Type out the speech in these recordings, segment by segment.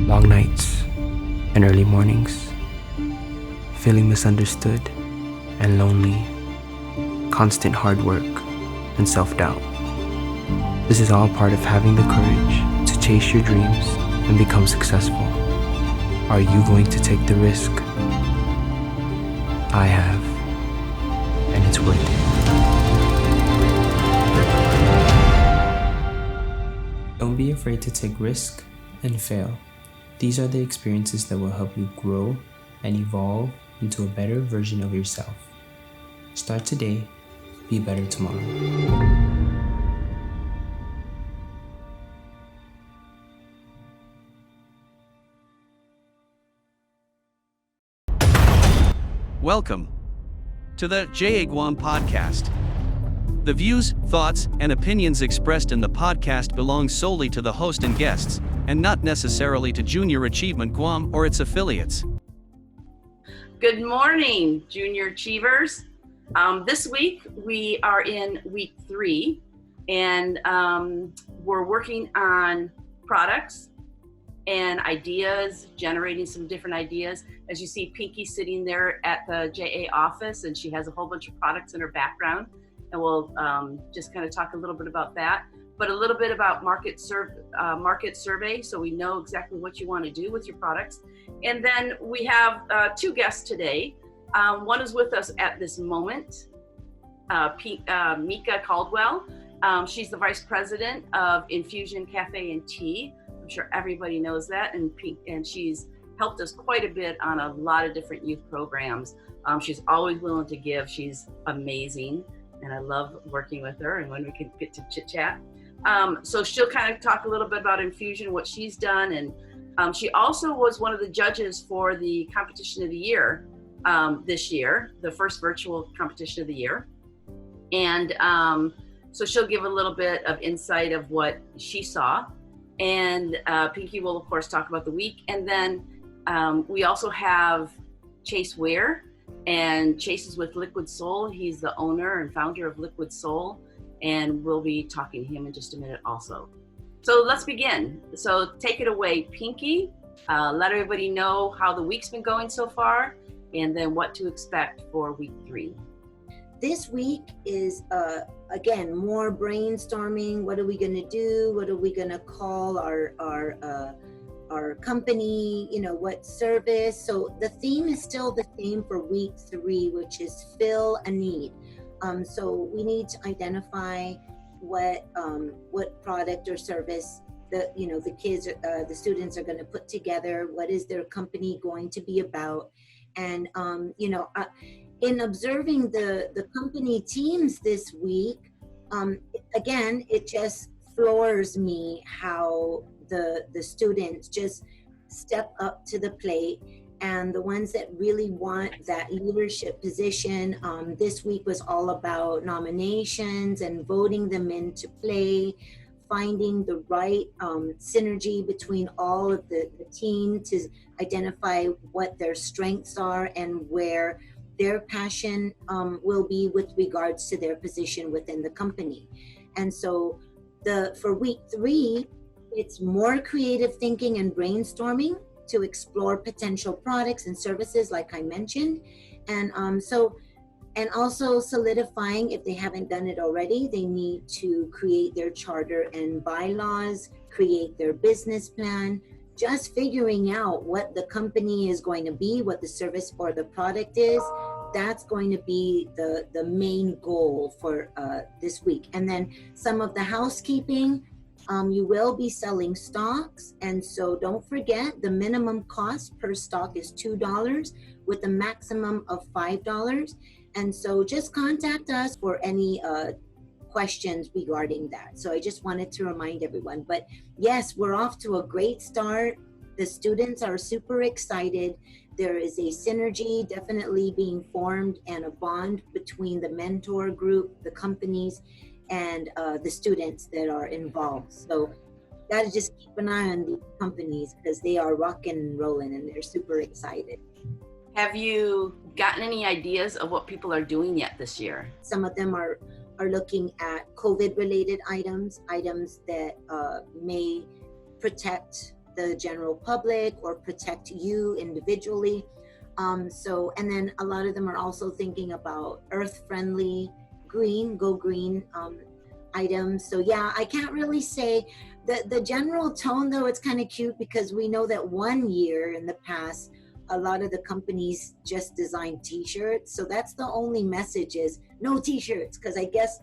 Long nights and early mornings, feeling misunderstood and lonely, constant hard work and self-doubt. This is all part of having the courage to chase your dreams and become successful. Are you going to take the risk? I have, and it's worth it. Don't be afraid to take risk and fail. These are the experiences that will help you grow and evolve into a better version of yourself. Start today, be better tomorrow. Welcome to the JA Guam Podcast. The views, thoughts, and opinions expressed in the podcast belong solely to the host and guests, and not necessarily to Junior Achievement Guam or its affiliates. Good morning, Junior Achievers. This week we are in week 3, and we're working on products and ideas, generating some different ideas. As you see, Pinki sitting there at the JA office, and she has a whole bunch of products in her background, and we'll just kind of talk a little bit about that, but a little bit about market survey, so we know exactly what you want to do with your products. And then we have 2 guests today. One is with us at this moment, Mika Caldwell. She's the Vice President of Infusion Cafe and Tea. I'm sure everybody knows that, and she's helped us quite a bit on a lot of different youth programs. She's always willing to give. She's amazing, and I love working with her and when we can get to chit chat. So she'll kind of talk a little bit about Infusion, what she's done, and she also was one of the judges for the competition of the year this year, the first virtual competition of the year. And so she'll give a little bit of insight of what she saw. And Pinki will, of course, talk about the week. And then we also have Chase Weir, and Chase is with Liquid Soul. He's the owner and founder of Liquid Soul, and we'll be talking to him in just a minute also. So let's begin. So take it away, Pinki. Let everybody know how the week's been going so far, and then what to expect for week 3. This week is, again, more brainstorming. What are we going to do? What are we going to call our company? What service? So the theme is still the same for week 3, which is fill a need. So we need to identify what product or service the kids, the students are going to put together. What is their company going to be about? And in observing the company teams this week, again, it just floors me how the students just step up to the plate, and the ones that really want that leadership position. This week was all about nominations and voting them into play, finding the right synergy between all of the team to identify what their strengths are and where their passion will be with regards to their position within the company. And so for week 3, it's more creative thinking and brainstorming to explore potential products and services, like I mentioned. And also solidifying, if they haven't done it already, they need to create their charter and bylaws, create their business plan, just figuring out what the company is going to be, what the service or the product is. That's going to be the main goal for this week. And then some of the housekeeping, you will be selling stocks. And so don't forget, the minimum cost per stock is $2 with a maximum of $5. And so just contact us for any questions regarding that. So I just wanted to remind everyone. But yes, we're off to a great start. The students are super excited. There is a synergy definitely being formed and a bond between the mentor group, the companies, and the students that are involved. So gotta just keep an eye on these companies because they are rocking and rolling and they're super excited. Have you gotten any ideas of what people are doing yet this year? Some of them are looking at COVID-related items that may protect the general public or protect you individually. And then a lot of them are also thinking about earth-friendly, go green items. So yeah, I can't really say the general tone, though. It's kind of cute because we know that one year in the past, a lot of the companies just designed t-shirts. So that's the only message, is no t-shirts, because I guess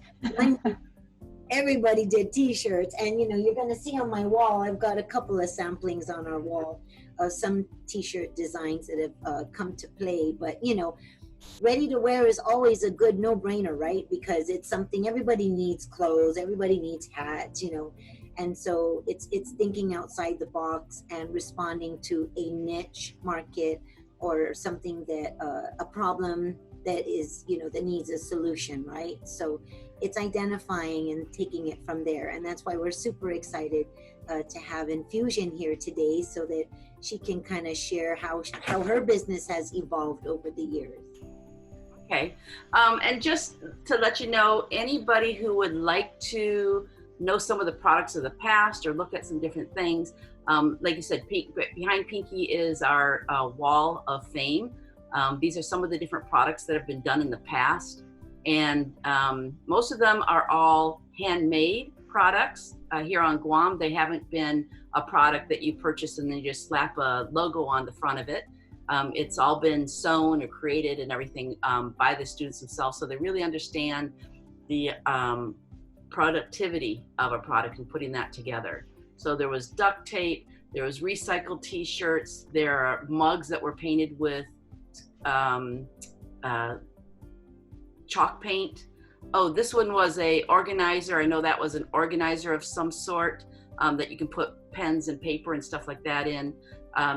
everybody did t-shirts. And you're going to see on my wall, I've got a couple of samplings on our wall of some t-shirt designs that have come to play. But ready to wear is always a good no-brainer, right? Because it's something, everybody needs clothes, everybody needs hats, and so it's thinking outside the box and responding to a niche market or something that a problem that is that needs a solution, right? So it's identifying and taking it from there, and that's why we're super excited to have Infusion here today, so that she can kind of share how her business has evolved over the years. Okay, and just to let you know, anybody who would like to know some of the products of the past or look at some different things, like you said, behind Pinki is our wall of fame. These are some of the different products that have been done in the past, and most of them are all handmade products here on Guam. They haven't been a product that you purchase and then you just slap a logo on the front of it. It's all been sewn or created and everything by the students themselves, so they really understand the productivity of a product and putting that together. So there was duct tape, there was recycled t-shirts, there are mugs that were painted with chalk paint. Oh, this one was a organizer. I know that was an organizer of some sort that you can put pens and paper and stuff like that in.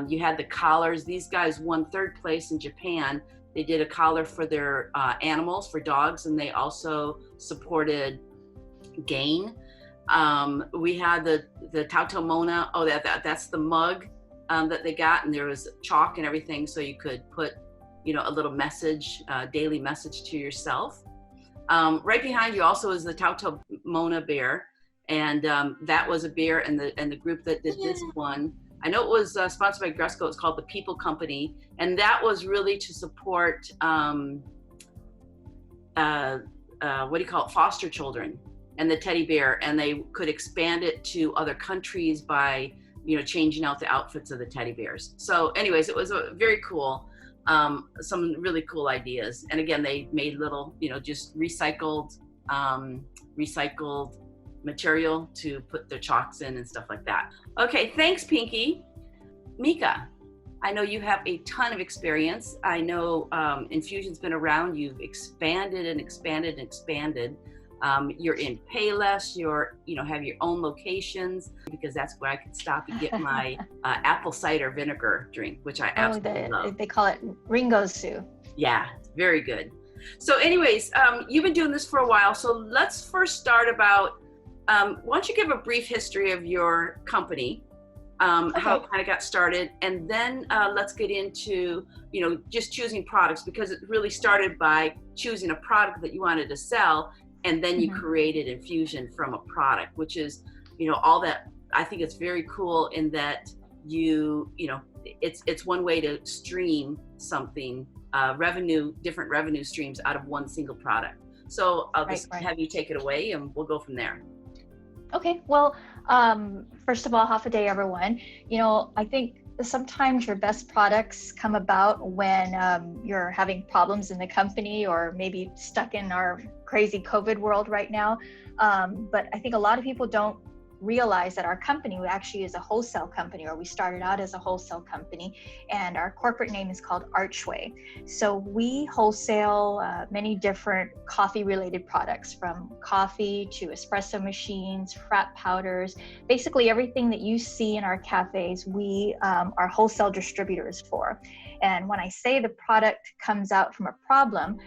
You had the collars. These guys won 3rd place in Japan. They did a collar for their animals, for dogs, and they also supported GAIN. We had the Tauto Mona. Oh, that's the mug that they got, and there was chalk and everything, so you could put a little message, daily message to yourself. Right behind you also is the Tauto Mona bear, and that was a bear, and the group that did this one, I know it was sponsored by Gresco. It's called the People Company, and that was really to support foster children and the teddy bear, and they could expand it to other countries by changing out the outfits of the teddy bears. So anyways, it was very cool. Some really cool ideas, and again, they made little just recycled material to put their chalks in and stuff like that. Okay, thanks, Pinki. Mika, I know you have a ton of experience. I know Infusion's been around. You've expanded and expanded and expanded. You're in Payless. You're have your own locations, because that's where I can stop and get my apple cider vinegar drink, which I absolutely love. They call it Ringo Sue. Yeah, very good. So anyways, you've been doing this for a while. So let's first start about, why don't you give a brief history of your company, how it kind of got started, and then let's get into, just choosing products, because it really started by choosing a product that you wanted to sell, and then you created Infusion from a product, which is, all that. I think it's very cool in that it's one way to stream something, different revenue streams out of one single product. So I'll just have you take it away, and we'll go from there. Okay, well, first of all, half a day, everyone. I think sometimes your best products come about when you're having problems in the company, or maybe stuck in our crazy COVID world right now. But I think a lot of people don't realize that our company actually is a wholesale company, or we started out as a wholesale company, and our corporate name is called Archway. So we wholesale many different coffee related products, from coffee to espresso machines, frat powders, basically everything that you see in our cafes, we are wholesale distributors for. And when I say the product comes out from a problem,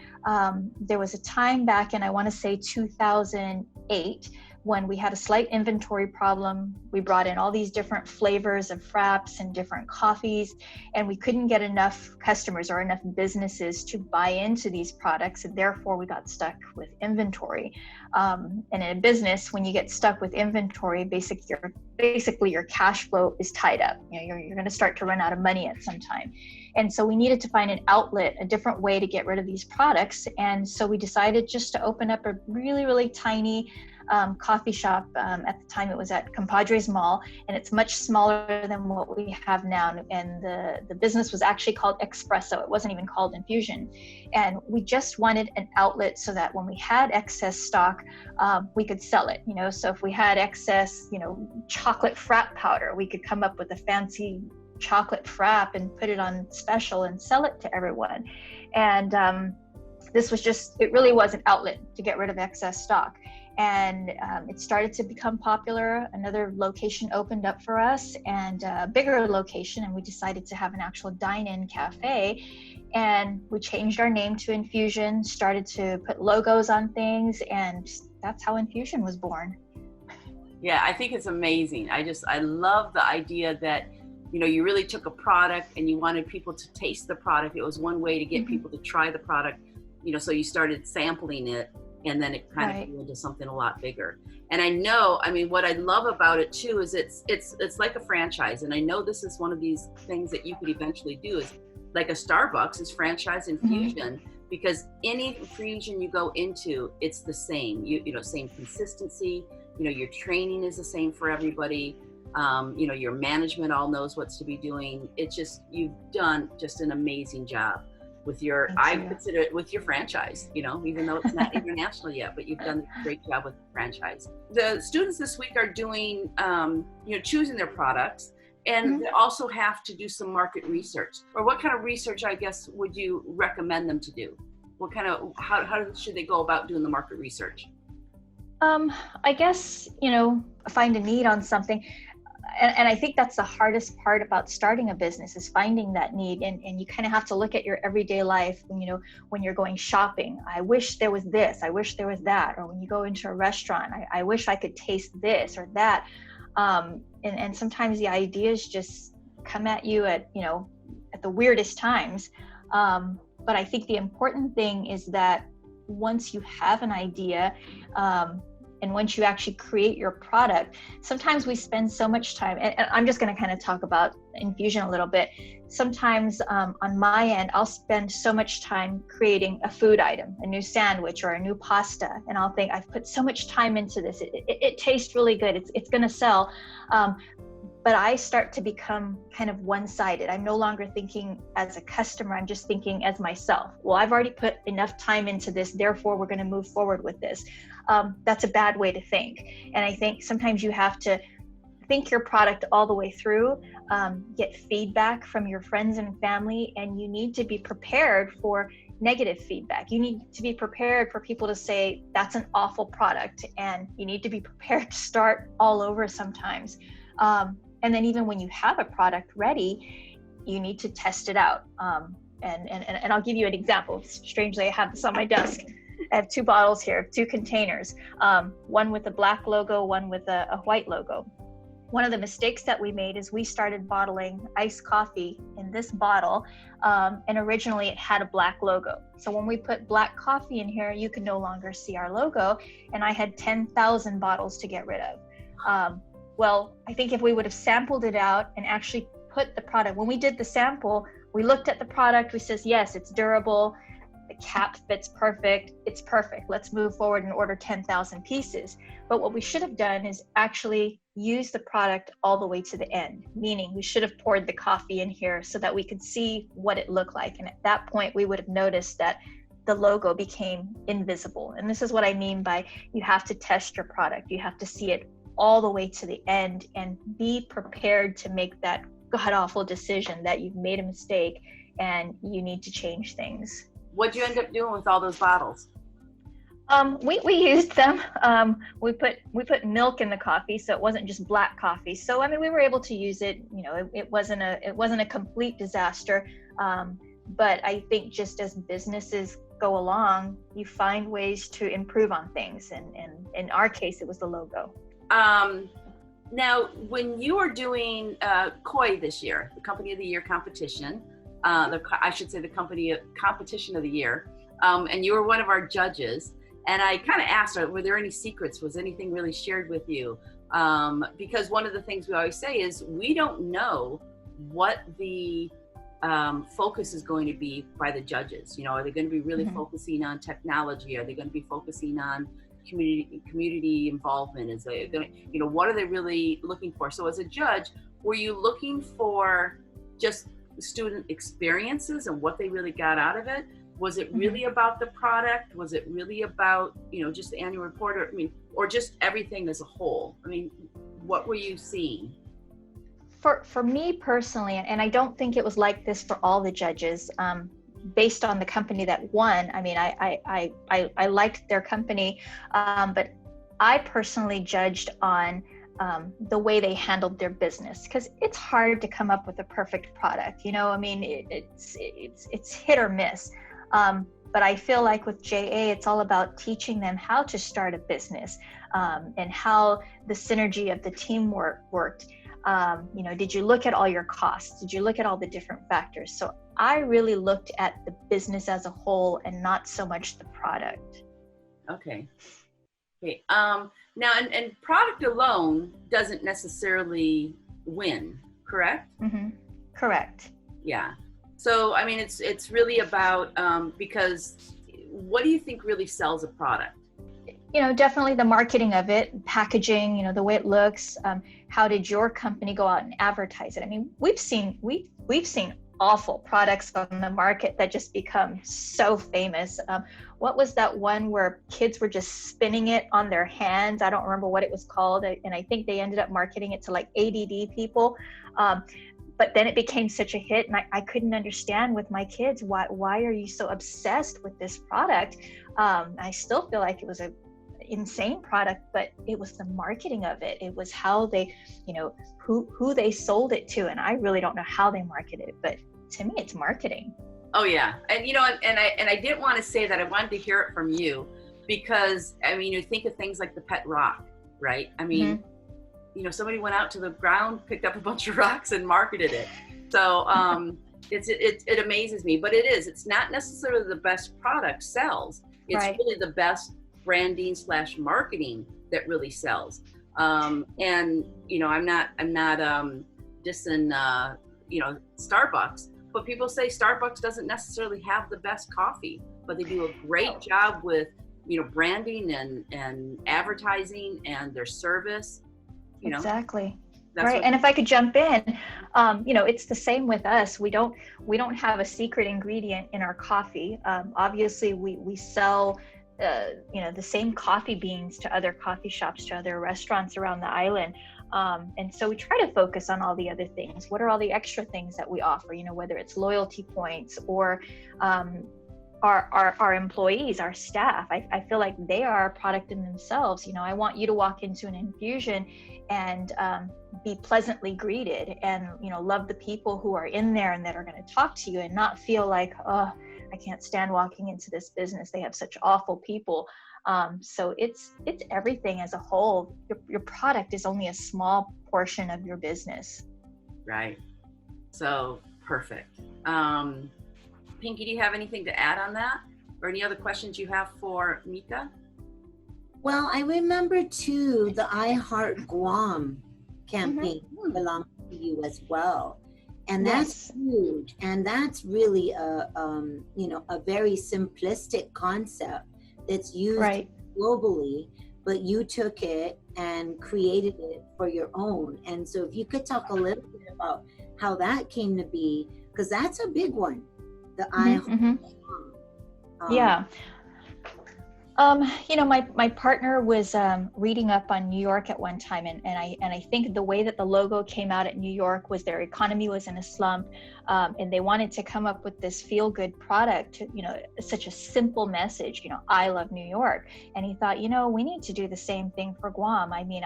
there was a time back in, I want to say 2008 2008, when we had a slight inventory problem. We brought in all these different flavors of fraps and different coffees, and we couldn't get enough customers or enough businesses to buy into these products, and therefore we got stuck with inventory. And in a business, when you get stuck with inventory, basically your cash flow is tied up. You're going to start to run out of money at some time. And so we needed to find an outlet, a different way to get rid of these products. And so we decided just to open up a really, really tiny coffee shop. At the time it was at Compadres Mall, and it's much smaller than what we have now. And the business was actually called Espresso. It wasn't even called Infusion. And we just wanted an outlet so that when we had excess stock, we could sell it. So if we had excess, chocolate frap powder, we could come up with a fancy chocolate frap and put it on special and sell it to everyone. And it really was an outlet to get rid of excess stock. And it started to become popular. Another location opened up for us, and a bigger location, and we decided to have an actual dine-in cafe. And we changed our name to Infusion, started to put logos on things, and that's how Infusion was born. Yeah, I think it's amazing. I love the idea that, you really took a product and you wanted people to taste the product. It was one way to get people to try the product, so you started sampling it, and then it kind of grew into something a lot bigger. And I know, what I love about it too is it's like a franchise. And I know this is one of these things that you could eventually do, is like a Starbucks is franchise Infusion, because any infusion you go into, it's the same. Same consistency. Your training is the same for everybody. Your management all knows what's to be doing. It's just, you've done just an amazing job with I consider it with your franchise, even though it's not international yet, but you've done a great job with the franchise. The students this week are doing, choosing their products, and they also have to do some market research. Or what kind of research, I guess, would you recommend them to do? How should they go about doing the market research? I guess, find a need on something. And I think that's the hardest part about starting a business, is finding that need. And you kind of have to look at your everyday life when you're going shopping. I wish there was this, I wish there was that. Or when you go into a restaurant, I wish I could taste this or that. And sometimes the ideas just come at you at the weirdest times. But I think the important thing is that once you have an idea, and once you actually create your product, sometimes we spend so much time, and I'm just going to kind of talk about Infusion a little bit. Sometimes on my end, I'll spend so much time creating a food item, a new sandwich or a new pasta, and I'll think, I've put so much time into this. It tastes really good. It's going to sell. But I start to become kind of one-sided. I'm no longer thinking as a customer, I'm just thinking as myself. Well, I've already put enough time into this, therefore we're gonna move forward with this. That's a bad way to think. And I think sometimes you have to think your product all the way through, get feedback from your friends and family, and you need to be prepared for negative feedback. You need to be prepared for people to say, that's an awful product, and you need to be prepared to start all over sometimes. And then even when you have a product ready, you need to test it out. And I'll give you an example. Strangely, I have this on my desk. I have 2 bottles here, 2 containers, one with a black logo, one with a white logo. One of the mistakes that we made is we started bottling iced coffee in this bottle, and originally it had a black logo. So when we put black coffee in here, you can no longer see our logo, and I had 10,000 bottles to get rid of. Well, I think if we would have sampled it out and actually put the product, when we did the sample, we looked at the product, we says, yes, it's durable, the cap fits perfect, it's perfect. Let's move forward and order 10,000 pieces. But what we should have done is actually use the product all the way to the end, meaning we should have poured the coffee in here so that we could see what it looked like. And at that point, we would have noticed that the logo became invisible. And this is what I mean by you have to test your product. You have to see it all the way to the end and be prepared to make that god-awful decision that you've made a mistake and you need to change things. What'd you end up doing with all those bottles? We used them. We put milk in the coffee, so it wasn't just black coffee. So we were able to use it. It wasn't a complete disaster. But I think just as businesses go along, you find ways to improve on things. And in our case, it was the logo. Now, when you were doing COI this year, the Company of the Year competition, I should say the competition of the year, and you were one of our judges, and I kind of asked her, were there any secrets? Was anything really shared with you? Because one of the things we always say is we don't know what the focus is going to be by the judges. You know, are they going to be really focusing on technology? Are they going to be focusing on community involvement? Is they going to, you know, what are they really looking for? So as a judge, were you looking for just student experiences and what they really got out of it? Was it really about the product? Was it really about, you know, just the annual report, or just everything as a whole? I mean, what were you seeing? For me personally, and I don't think it was like this for all the judges, based on the company that won. I mean, I liked their company, but I personally judged on the way they handled their business, because it's hard to come up with a perfect product. You know, I mean, it's hit or miss. But I feel like with JA, it's all about teaching them how to start a business, and how the synergy of the teamwork worked. You know, did you look at all your costs? Did you look at all the different factors? So I really looked at the business as a whole and not so much the product. Okay. Now, and product alone doesn't necessarily win, correct? Correct. Yeah. So, I mean, it's really about, because what do you think really sells a product? You know, definitely the marketing of it, packaging, you know, the way it looks. How did your company go out and advertise it? I mean, we've seen awful products on the market that just become so famous. What was that one where kids were just spinning it on their hands? I don't remember what it was called. And I think they ended up marketing it to like ADD people. But then it became such a hit, and I couldn't understand with my kids, why are you so obsessed with this product? I still feel like it was a insane product, but it was the marketing of it. It was how they, you know, who they sold it to. And I really don't know how they marketed it, but to me, it's marketing. Oh yeah. And you know, and I didn't want to say that. I wanted to hear it from you, because I mean, you think of things like the pet rock, right? I mean, you know, somebody went out to the ground, picked up a bunch of rocks and marketed it. So it amazes me, but it's not necessarily the best product sells. It's really the best branding / marketing that really sells. And you know, I'm not dissing you know, Starbucks, but people say Starbucks doesn't necessarily have the best coffee, but they do a great job with, you know, branding and advertising and their service. You know? Exactly. Right. And if I could jump in, you know, it's the same with us. We don't have a secret ingredient in our coffee. Obviously we sell, you know, the same coffee beans to other coffee shops, to other restaurants around the island. And so we try to focus on all the other things. What are all the extra things that we offer? You know, whether it's loyalty points or our employees, our staff. I feel like they are a product in themselves. You know, I want you to walk into an infusion and be pleasantly greeted, and, you know, love the people who are in there and that are going to talk to you, and not feel like, oh, I can't stand walking into this business. They have such awful people. So it's everything as a whole. Your product is only a small portion of your business. Right. So perfect. Pinki, do you have anything to add on that, or any other questions you have for Mika? Well, I remember too, the I Heart Guam campaign belongs to you as well. And that's huge. And that's really a very simplistic concept that's used globally, but you took it and created it for your own. And so if you could talk a little bit about how that came to be, because that's a big one. The I Heart Guam. Yeah. My partner was reading up on New York at one time, and I think the way that the logo came out at New York was their economy was in a slump, and they wanted to come up with this feel-good product, such a simple message, I love New York. And he thought, we need to do the same thing for Guam. I mean,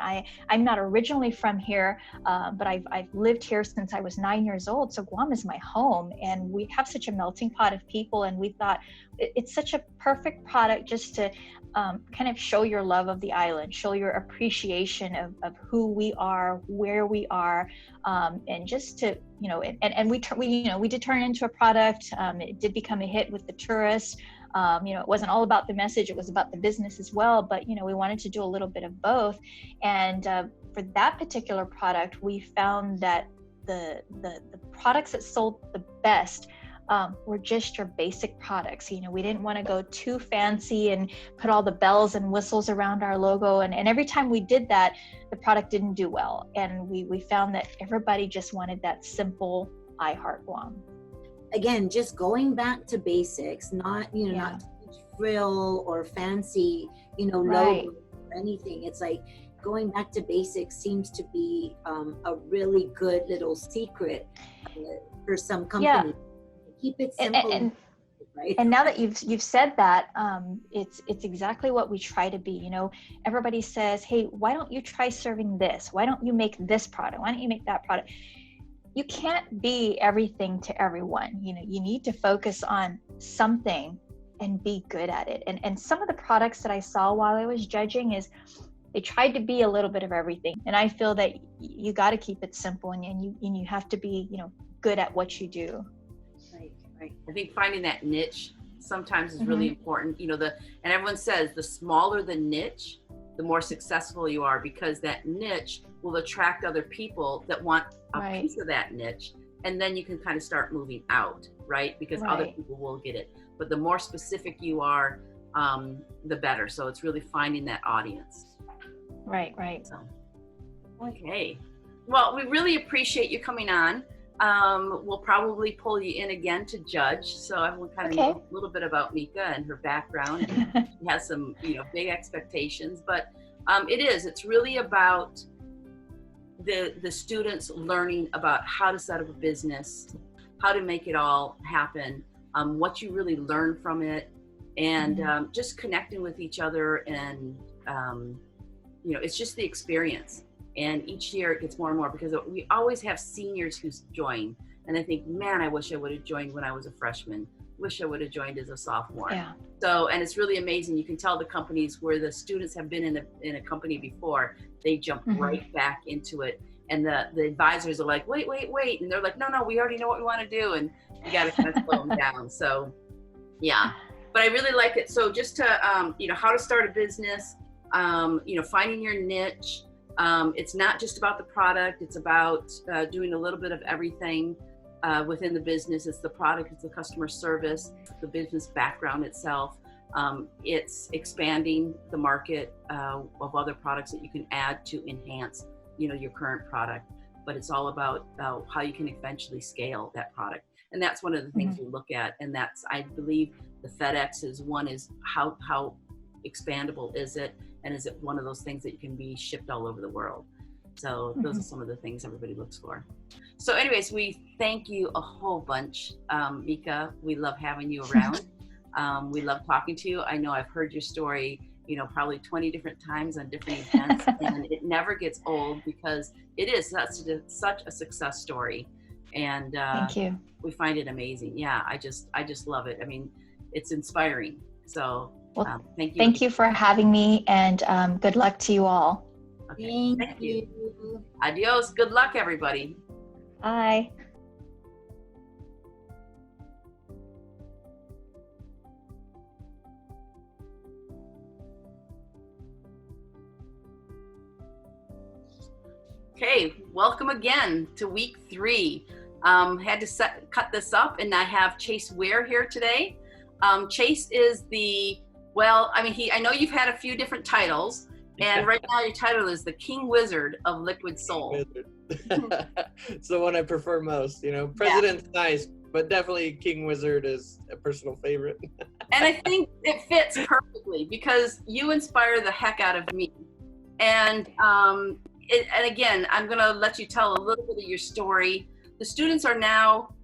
I'm not originally from here, but I've lived here since I was 9 years old, so Guam is my home, and we have such a melting pot of people, and we thought it's such a perfect product just to kind of show your love of the island, show your appreciation of who we are, where we are, and just to, we did turn it into a product. It did become a hit with the tourists. It wasn't all about the message, it was about the business as well, but we wanted to do a little bit of both. And for that particular product, we found that the products that sold the best were just your basic products. We didn't want to go too fancy and put all the bells and whistles around our logo. And every time we did that, the product didn't do well. And we found that everybody just wanted that simple, I Heart Guam. Again, just going back to basics, not, not too much frill or fancy, Right. logo or anything. It's like going back to basics seems to be a really good little secret for some companies. Yeah. Keep it simple, right? And now that you've said that, it's exactly what we try to be. Everybody says, hey, why don't you try serving this? Why don't you make this product? Why don't you make that product? You can't be everything to everyone. You need to focus on something and be good at it. And some of the products that I saw while I was judging is they tried to be a little bit of everything. And I feel that you got to keep it simple, and you have to be, good at what you do. Right. I think finding that niche sometimes is really important. And everyone says the smaller the niche, the more successful you are, because that niche will attract other people that want a piece of that niche. And then you can kind of start moving out, right? Because other people will get it. But the more specific you are, the better. So it's really finding that audience. Right. So, okay. Well, we really appreciate you coming on. We'll probably pull you in again to judge, so everyone kind of knows a little bit about Mika and her background, and she has some big expectations, but it's really about the students learning about how to set up a business, how to make it all happen, what you really learn from it, and just connecting with each other, and it's just the experience. And each year it gets more and more, because we always have seniors who join. And I think, man, I wish I would have joined when I was a freshman. Wish I would have joined as a sophomore. Yeah. So, and it's really amazing. You can tell the companies where the students have been in a company before, they jump right back into it. And the advisors are like, wait. And they're like, no, we already know what we want to do. And you got to kind of slow them down. So, yeah. But I really like it. So just to, how to start a business, finding your niche. It's not just about the product, it's about doing a little bit of everything within the business. It's the product, it's the customer service, the business background itself. It's expanding the market of other products that you can add to enhance, your current product. But it's all about how you can eventually scale that product. And that's one of the things we look at. And that's, I believe, the FedEx is one, is how expandable is it? And is it one of those things that you can be shipped all over the world? So those are some of the things everybody looks for. So anyways, we thank you a whole bunch, Mika. We love having you around. We love talking to you. I know I've heard your story, probably 20 different times on different events, and it never gets old, because it is such a success story. And thank you. We find it amazing. Yeah, I just love it. I mean, it's inspiring. So thank you. Thank you for having me, and good luck to you all. Okay. Thank you. Adios. Good luck, everybody. Bye. Okay, welcome again to week 3. Had to cut this up, and I have Chase Weir here today. Chase is I know you've had a few different titles, and right now your title is the King Wizard of Liquid Soul. It's the one I prefer most. President's nice, but definitely King Wizard is a personal favorite. And I think it fits perfectly because you inspire the heck out of me. And and again, I'm going to let you tell a little bit of your story. The students are now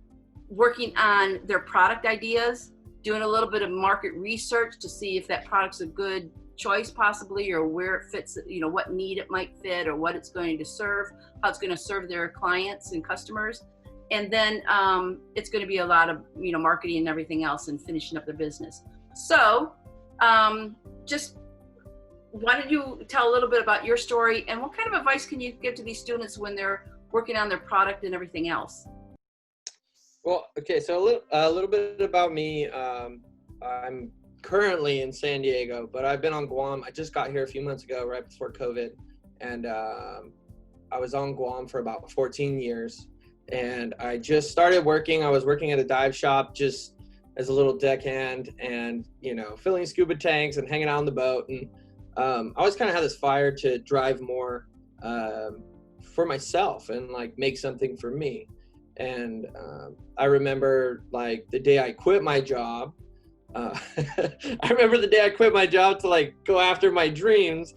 working on their product ideas, doing a little bit of market research to see if that product's a good choice possibly, or where it fits, you know, what need it might fit, or what it's going to serve, how it's going to serve their clients and customers. And then it's going to be a lot of, you know, marketing and everything else and finishing up their business. So just why don't you tell a little bit about your story and what kind of advice can you give to these students when they're working on their product and everything else? Well, okay, so a little bit about me. I'm currently in San Diego, but I've been on Guam. I just got here a few months ago, right before COVID, and I was on Guam for about 14 years. And I just started working. I was working at a dive shop just as a little deckhand, and you know, filling scuba tanks and hanging out on the boat. And I always kind of had this fire to drive more for myself and like make something for me. And I remember like the day I quit my job. I remember the day I quit my job to like go after my dreams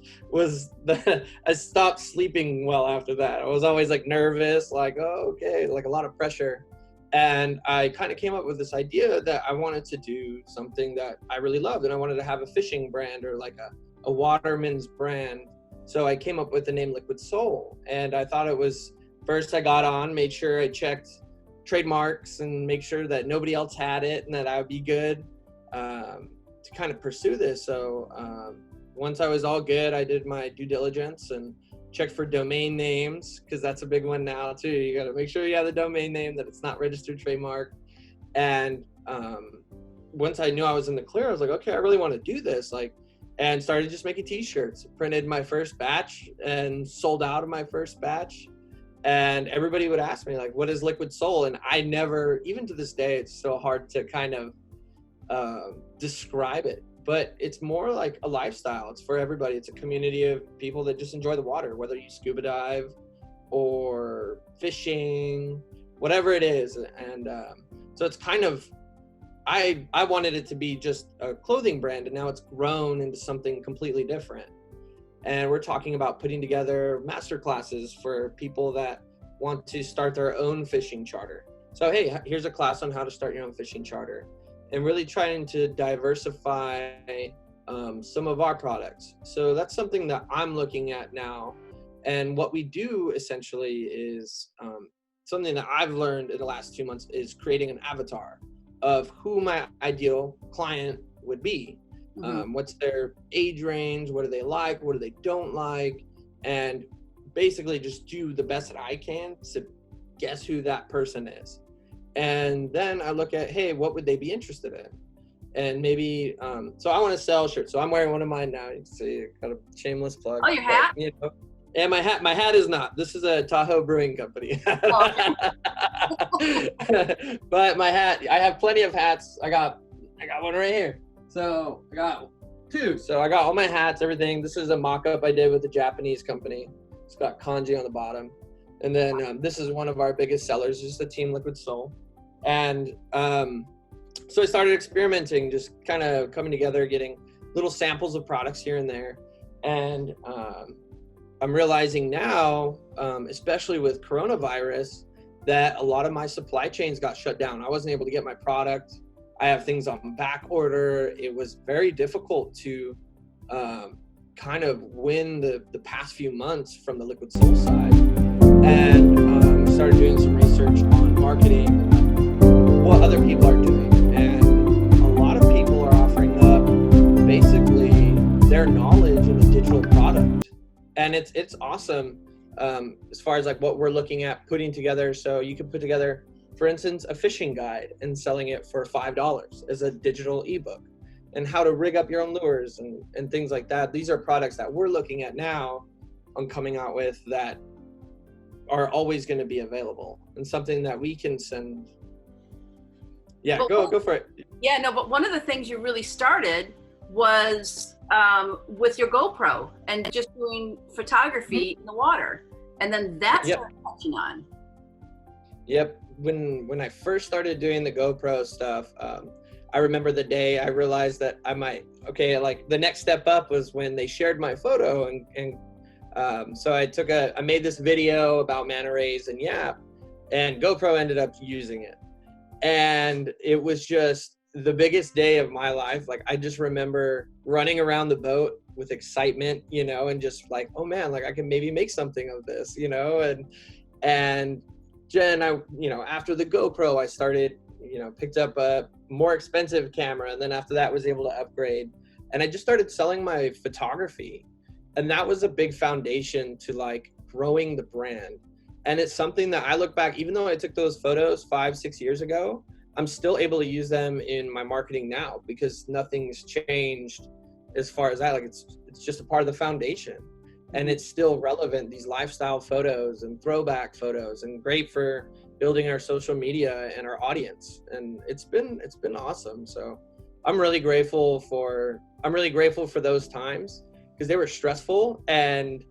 I stopped sleeping well after that. I was always like nervous, like, oh, okay, like a lot of pressure. And I kind of came up with this idea that I wanted to do something that I really loved, and I wanted to have a fishing brand or like a waterman's brand. So I came up with the name Liquid Soul, and I thought it was, first I got on, made sure I checked trademarks and make sure that nobody else had it and that I would be good to kind of pursue this. So once I was all good, I did my due diligence and checked for domain names, because that's a big one now too. You got to make sure you have the domain name, that it's not registered trademark. And once I knew I was in the clear, I was like, okay, I really want to do this. Like, and started just making t-shirts, printed my first batch and sold out of my first batch. And everybody would ask me like, what is Liquid Soul? And I never, even to this day, it's so hard to kind of describe it, but it's more like a lifestyle. It's for everybody. It's a community of people that just enjoy the water, whether you scuba dive or fishing, whatever it is. And so it's kind of, I wanted it to be just a clothing brand, and now it's grown into something completely different. And we're talking about putting together master classes for people that want to start their own fishing charter. So, hey, here's a class on how to start your own fishing charter, and really trying to diversify some of our products. So that's something that I'm looking at now. And what we do essentially is something that I've learned in the last 2 months is creating an avatar of who my ideal client would be. What's their age range? What do they like? What do they don't like? And basically just do the best that I can to guess who that person is. And then I look at, hey, what would they be interested in? And maybe, so I want to sell shirts. So I'm wearing one of mine now. You can see, got a shameless plug. Oh, your hat? But, you know, and my hat is not. This is a Tahoe Brewing Company. Oh. But my hat, I have plenty of hats. I got one right here. So I got two. So I got all my hats, everything. This is a mock-up I did with a Japanese company. It's got kanji on the bottom. And then this is one of our biggest sellers, just the Team Liquid Soul. And so I started experimenting, just kind of coming together, getting little samples of products here and there. And I'm realizing now, especially with coronavirus, that a lot of my supply chains got shut down. I wasn't able to get my product. I have things on back order. It was very difficult to kind of win the past few months from the Liquid Soul side. And started doing some research on marketing, what other people are doing. And a lot of people are offering up basically their knowledge in a digital product. And it's awesome as far as like what we're looking at putting together. So you can put together, for instance, a fishing guide and selling it for $5 as a digital ebook, and how to rig up your own lures and things like that. These are products that we're looking at now on coming out with that are always going to be available, and something that we can send. Yeah, go for it. Yeah, no, but one of the things you really started was with your GoPro and just doing photography in the water. And then that's what I'm touching on. Yep, when I first started doing the GoPro stuff, I remember the day I realized that like the next step up was when they shared my photo, and so I made this video about manta rays and yap, and GoPro ended up using it. And it was just the biggest day of my life. Like, I just remember running around the boat with excitement, and just like, oh man, like I can maybe make something of this, and then after the GoPro, I started, picked up a more expensive camera. And then after that was able to upgrade, and I just started selling my photography. And that was a big foundation to like growing the brand. And it's something that I look back, even though I took those photos 5-6 years ago, I'm still able to use them in my marketing now, because nothing's changed as far as that. Like, it's just a part of the foundation, and it's still relevant. These lifestyle photos and throwback photos, and great for building our social media and our audience. And it's been awesome. So I'm really grateful for those times, because they were stressful, and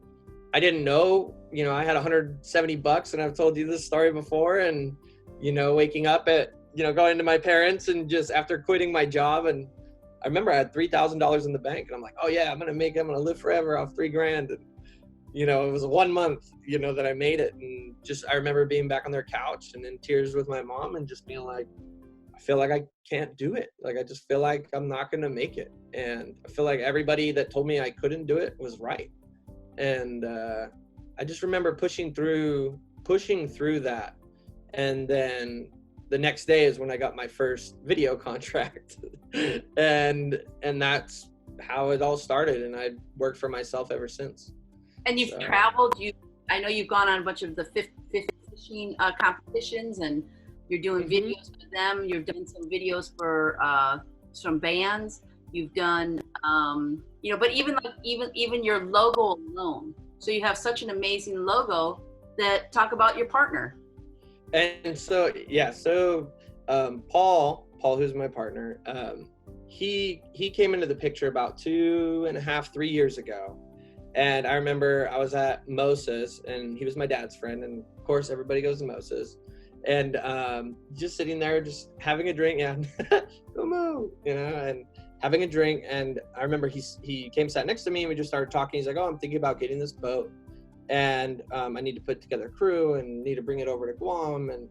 I didn't know, I had $170, and I've told you this story before, and, waking up at, going to my parents, and just after quitting my job, and I remember I had $3,000 in the bank, and I'm like, oh yeah, I'm going to live forever off $3,000. And, it was 1 month, that I made it. And just, I remember being back on their couch and in tears with my mom, and just being like, I feel like I can't do it. Like, I just feel like I'm not going to make it. And I feel like everybody that told me I couldn't do it was right. And I just remember pushing through that. And then the next day is when I got my first video contract. and that's how it all started. And I worked for myself ever since. And you've traveled. I know you've gone on a bunch of the fishing competitions, and you're doing videos for them. You've done some videos for some bands. You've done, but even your logo alone. So you have such an amazing logo. Talk about your partner. And so Paul, who's my partner, he came into the picture about 2.5-3 years ago. And I remember I was at Moses, and he was my dad's friend, and of course everybody goes to Moses, and just sitting there, just having a drink, and having a drink. And I remember he came, sat next to me, and we just started talking. He's like, oh, I'm thinking about getting this boat, and I need to put together a crew and need to bring it over to Guam. And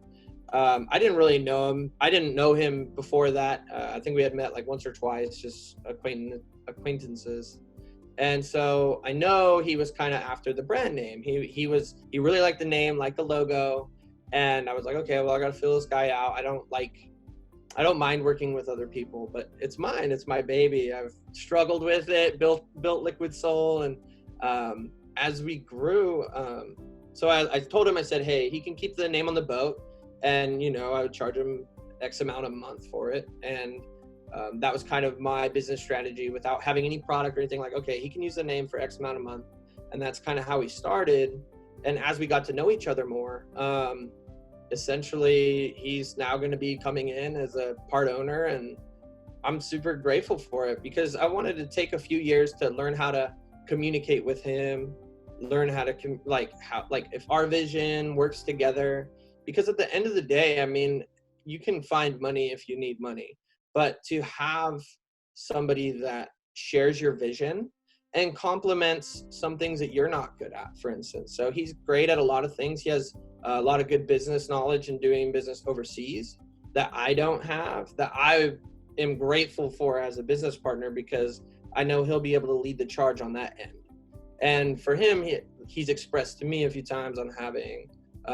I didn't really know him. I didn't know him before that. I think we had met like once or twice, just acquaintances. And so I know he was kind of after the brand name. He really liked the name, liked the logo. And I was like, okay, well, I got to fill this guy out. I don't mind working with other people, but it's mine. It's my baby. I've struggled with it, built Liquid Soul. And as we grew, so I told him, I said, hey, he can keep the name on the boat. And, I would charge him X amount a month for it. And that was kind of my business strategy without having any product or anything. Like, okay, he can use the name for X amount a month. And that's kind of how we started. And as we got to know each other more, essentially he's now going to be coming in as a part owner, and I'm super grateful for it, because I wanted to take a few years to learn how to communicate with him, learn how to if our vision works together. Because at the end of the day, I mean, you can find money if you need money, but to have somebody that shares your vision and complements some things that you're not good at, for instance. So he's great at a lot of things. He has a lot of good business knowledge and doing business overseas that I don't have, that I am grateful for as a business partner, because I know he'll be able to lead the charge on that end. And for him, he's expressed to me a few times on having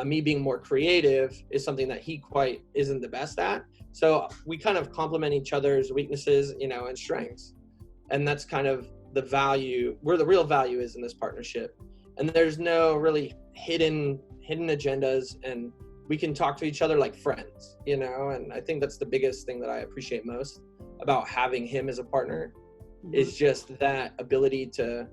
me being more creative is something that he quite isn't the best at. So we kind of complement each other's weaknesses, and strengths. And that's kind of the value, where the real value is in this partnership. And there's no really hidden agendas, and we can talk to each other like friends, and I think that's the biggest thing that I appreciate most about having him as a partner, is just that ability to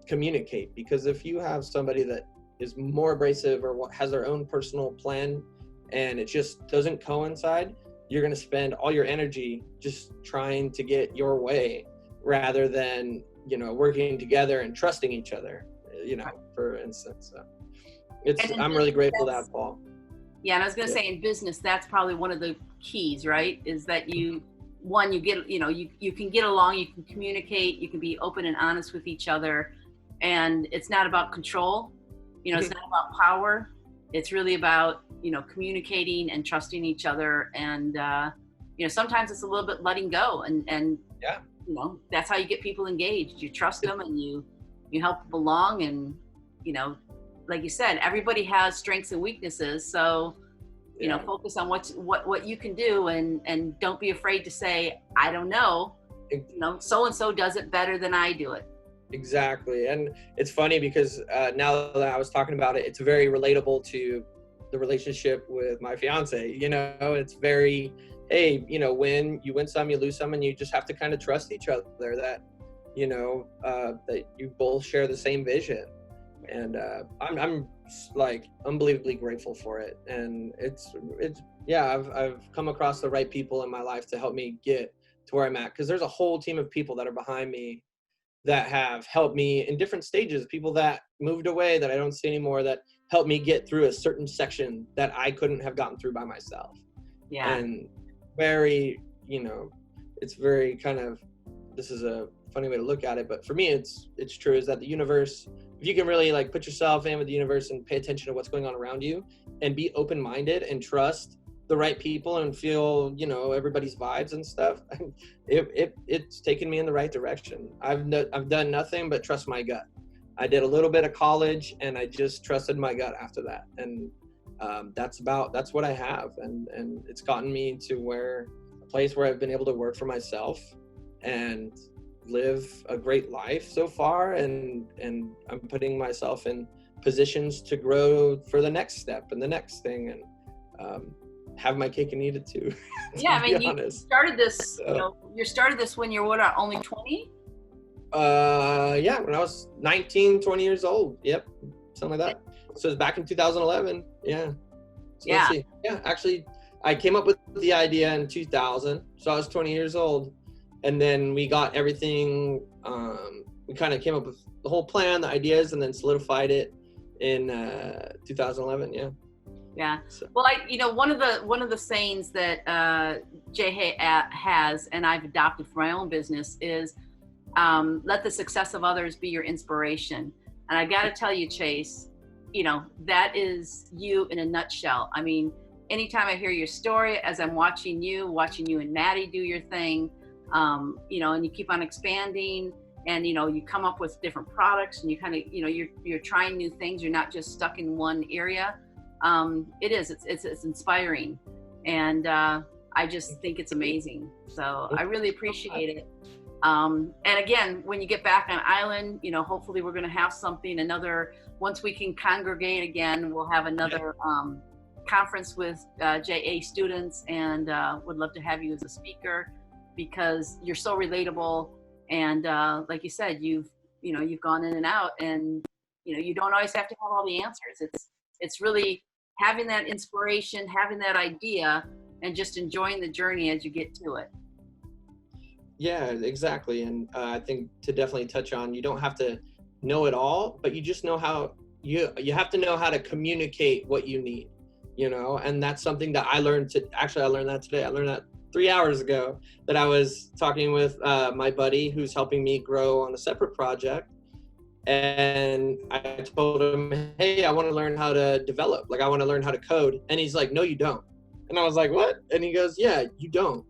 communicate. Because if you have somebody that is more abrasive or has their own personal plan and it just doesn't coincide, you're going to spend all your energy just trying to get your way, rather than, working together and trusting each other, for instance. So I'm really grateful to have Paul. Yeah, and I was going to say in business, that's probably one of the keys, right? Is that you get, you can get along, you can communicate, you can be open and honest with each other. And it's not about control, it's not about power. It's really about, communicating and trusting each other. And, sometimes it's a little bit letting go and yeah, that's how you get people engaged. You trust them and you help them along. And, like you said, everybody has strengths and weaknesses. So, focus on what you can do and don't be afraid to say, I don't know, so-and-so does it better than I do it. Exactly. And it's funny because now that I was talking about it, it's very relatable to the relationship with my fiance. It's very, hey, when you win some, you lose some, and you just have to kind of trust each other that, that you both share the same vision. And I'm like unbelievably grateful for it. And it's I've come across the right people in my life to help me get to where I'm at. Because there's a whole team of people that are behind me that have helped me in different stages, people that moved away that I don't see anymore, that helped me get through a certain section that I couldn't have gotten through by myself. Yeah. And very, it's very kind of, this is a funny way to look at it, but for me, it's true, is that the universe, if you can really like put yourself in with the universe and pay attention to what's going on around you and be open-minded and trust the right people and feel, everybody's vibes and stuff, it's taken me in the right direction. I've done nothing but trust my gut. I did a little bit of college and I just trusted my gut after that. And that's what I have. And it's gotten me to a place where I've been able to work for myself and live a great life so far. And I'm putting myself in positions to grow for the next step and the next thing. And, have my cake and eat it too. Yeah, I mean, you started this, you started this when you were only 20? Yeah, when I was 19, 20 years old. Yep, something like that. So it was back in 2011. Yeah. So yeah. Let's see. Yeah, actually, I came up with the idea in 2000. So I was 20 years old. And then we got everything, we kind of came up with the whole plan, the ideas, and then solidified it in 2011. Yeah. Yeah. Well, one of the sayings that JA has, and I've adopted for my own business, is let the success of others be your inspiration. And I got to tell you, Chase, that is you in a nutshell. I mean, anytime I hear your story, as I'm watching you and Maddie do your thing, and you keep on expanding, and you come up with different products, and you kind of you're trying new things. You're not just stuck in one area. It's inspiring, and I just think it's amazing. So I really appreciate it. And again, when you get back on island, hopefully we're going to have once we can congregate again, we'll have another conference with JA students, and would love to have you as a speaker, because you're so relatable. And like you said, you've gone in and out, and you don't always have to have all the answers. It's really having that inspiration, having that idea, and just enjoying the journey as you get to it. Yeah, exactly. And I think to definitely touch on, you don't have to know it all, but you just know how you have to know how to communicate what you need, and that's something that I learned that today. I learned that 3 hours ago, that I was talking with my buddy who's helping me grow on a separate project. And I told him, hey, I want to learn how to develop. Like, I want to learn how to code. And he's like, no, you don't. And I was like, what? And he goes, yeah, you don't.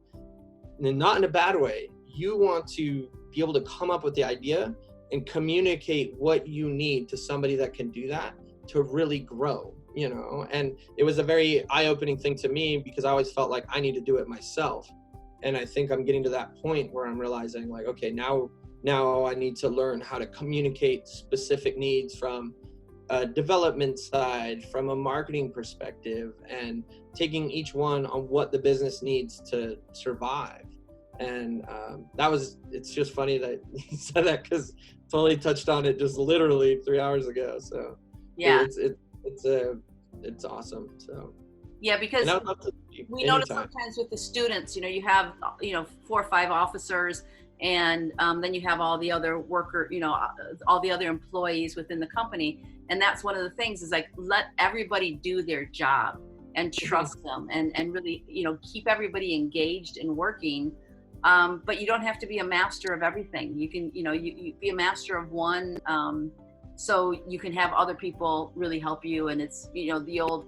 And not in a bad way. You want to be able to come up with the idea and communicate what you need to somebody that can do that to really grow, And it was a very eye-opening thing to me, because I always felt like I need to do it myself. And I think I'm getting to that point where I'm realizing, like, okay, now I need to learn how to communicate specific needs from a development side, from a marketing perspective, and taking each one on what the business needs to survive. And it's just funny that you said that, because totally touched on it just literally 3 hours ago. So yeah, it's awesome. So yeah, because we notice sometimes with the students, you have 4 or 5 officers, and then you have all the other all the other employees within the company. And that's one of the things, is like, let everybody do their job. and trust them and really, keep everybody engaged and working. But you don't have to be a master of everything. You can, you be a master of one, so you can have other people really help you. And it's, the old,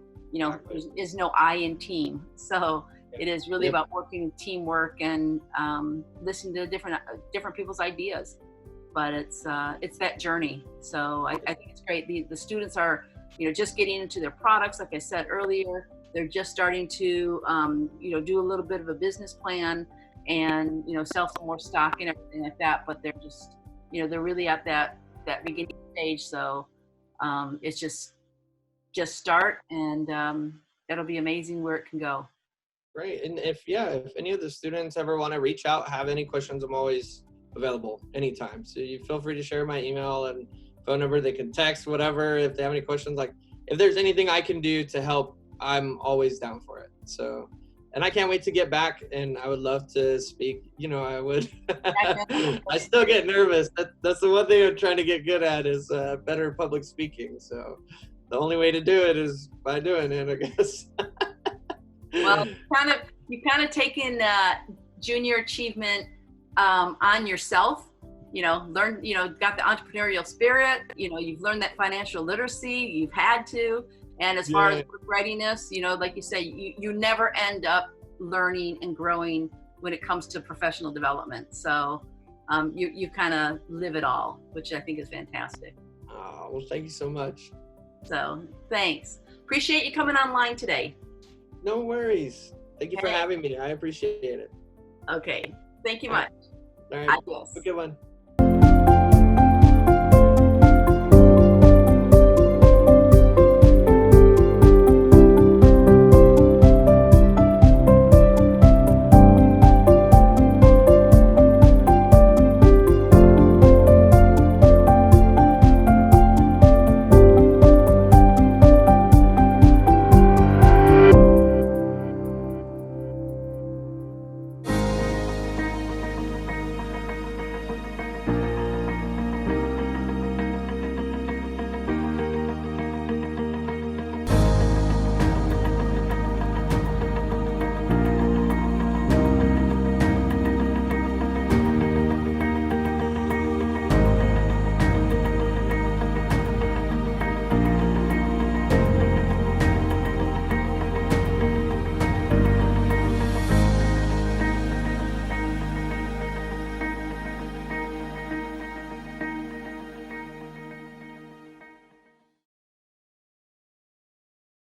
there's no I in team. So it is really about working teamwork and listening to different people's ideas. But it's that journey. So I think it's great. The students are, just getting into their products. Like I said earlier, they're just starting to, do a little bit of a business plan and, sell some more stock and everything like that. But they're just, they're really at that beginning stage. So it's just start, and it'll be amazing where it can go. Great. And if any of the students ever want to reach out, have any questions, I'm always available anytime. So you feel free to share my email and phone number. They can text, whatever. If they have any questions, like if there's anything I can do to help, I'm always down for it. So, and I can't wait to get back, and I would love to speak. I would. I still get nervous. That's the one thing I'm trying to get good at is better public speaking. So the only way to do it is by doing it, I guess. Well, you kind of taken junior achievement on yourself. Learn, got the entrepreneurial spirit. You've learned that financial literacy. You've had to. And as far as work readiness, like you say, you never end up learning and growing when it comes to professional development. So you kind of live it all, which I think is fantastic. Oh, well, thank you so much. So thanks. Appreciate you coming online today. No worries. Thank you for having me. I appreciate it. Okay. Thank you much. All right. Adios. Have a good one.